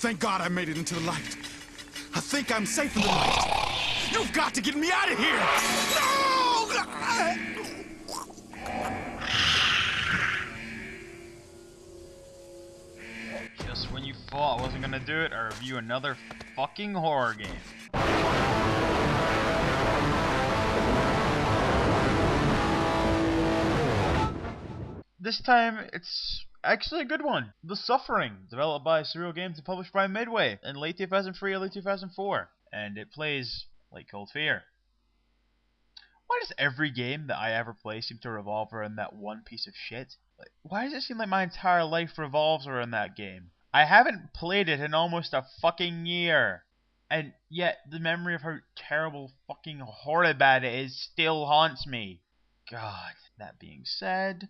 Thank God I made it into the light. I think I'm safe in the light. You've got to get me out of here! No! Just when you thought I wasn't gonna do it, I review another fucking horror game. This time, it's actually a good one. The Suffering, developed by Surreal Games and published by Midway in late 2003, early 2004. And it plays like Cold Fear. Why does every game that I ever play seem to revolve around that one piece of shit? Like, why does it seem like my entire life revolves around that game? I haven't played it in almost a fucking year. And yet, the memory of how terrible fucking horrid bad it is still haunts me. God. That being said,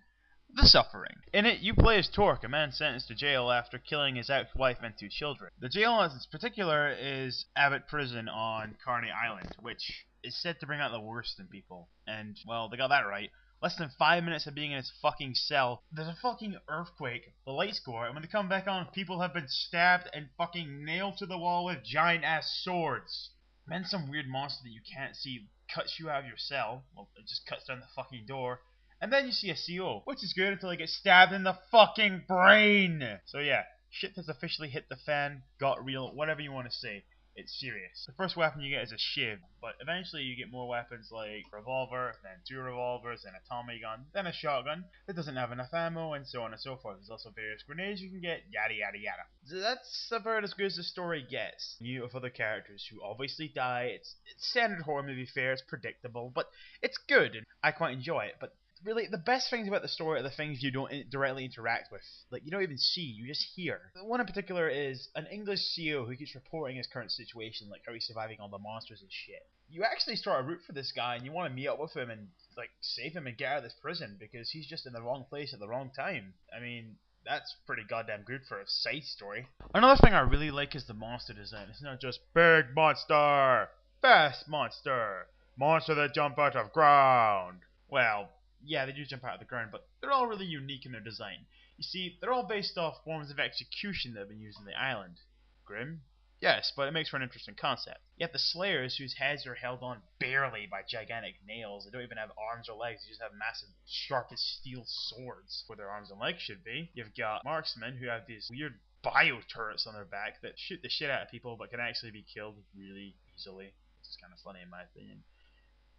The Suffering. In it, you play as Torque, a man sentenced to jail after killing his ex-wife and 2 children. The jail in particular is Abbott Prison on Carney Island, which is said to bring out the worst in people. And, well, they got that right. Less than 5 minutes of being in his fucking cell, there's a fucking earthquake, the lights go out, and when they come back on, people have been stabbed and fucking nailed to the wall with giant-ass swords. And then some weird monster that you can't see cuts you out of your cell. Well, it just cuts down the fucking door. And then you see a CO, which is good until he gets stabbed in the fucking brain! So yeah, shit has officially hit the fan, got real, whatever you want to say. It's serious. The first weapon you get is a shiv, but eventually you get more weapons like a revolver, then 2 revolvers, then a Tommy gun, then a shotgun that doesn't have enough ammo, and so on and so forth. There's also various grenades you can get, yada yada yada. So that's about as good as the story gets. You have other characters who obviously die. It's standard horror movie fare, it's predictable, but it's good, and I quite enjoy it. But really, the best things about the story are the things you don't directly interact with. Like, you don't even see, you just hear. One in particular is an English CEO who keeps reporting his current situation, like how he's surviving all the monsters and shit. You actually start to root for this guy, and you want to meet up with him and, like, save him and get out of this prison, because he's just in the wrong place at the wrong time. I mean, that's pretty goddamn good for a side story. Another thing I really like is the monster design. It's not just big monster, fast monster, monster that jump out of ground. Well, yeah, they do jump out of the ground, but they're all really unique in their design. You see, they're all based off forms of execution that have been used on the island. Grim? Yes, but it makes for an interesting concept. You have the Slayers, whose heads are held on barely by gigantic nails. They don't even have arms or legs, they just have massive, sharp as steel swords where their arms and legs should be. You've got Marksmen, who have these weird bio-turrets on their back that shoot the shit out of people, but can actually be killed really easily, which is kind of funny in my opinion.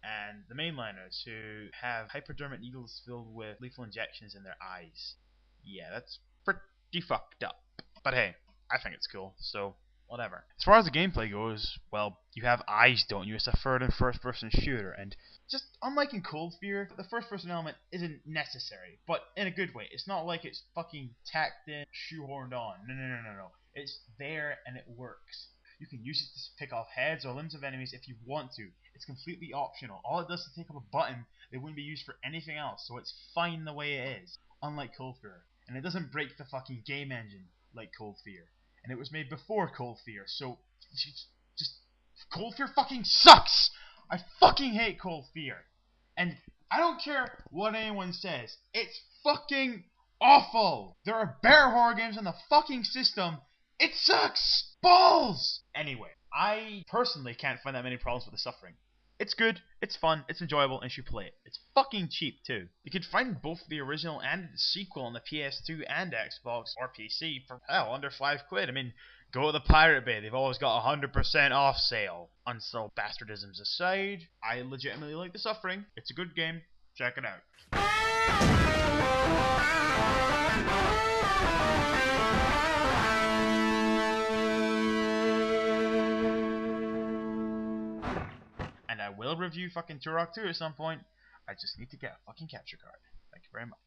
And the mainliners, who have hypodermic needles filled with lethal injections in their eyes. Yeah, that's pretty fucked up. But hey, I think it's cool, so whatever. As far as the gameplay goes, well, you have eyes, don't you? It's a third and first person shooter, and just unlike in Cold Fear, the first person element isn't necessary, but in a good way. It's not like it's fucking tacked in, shoehorned on. No. It's there and it works. You can use it to pick off heads or limbs of enemies if you want to. It's completely optional. All it does is take up a button that wouldn't be used for anything else, so it's fine the way it is. Unlike Cold Fear. And it doesn't break the fucking game engine like Cold Fear. And it was made before Cold Fear, so just Cold Fear fucking sucks! I fucking hate Cold Fear. And I don't care what anyone says. It's fucking awful! There are better horror games on the fucking system. It sucks! Balls! Anyway, I personally can't find that many problems with The Suffering. It's good, it's fun, it's enjoyable, and you should play it. It's fucking cheap too. You can find both the original and the sequel on the PS2 and Xbox or PC for, hell, under £5. I mean, go to the Pirate Bay, they've always got 100% off sale. Unsold bastardisms aside, I legitimately like The Suffering. It's a good game, check it out. And I will review fucking Turok 2 at some point. I just need to get a fucking capture card. Thank you very much.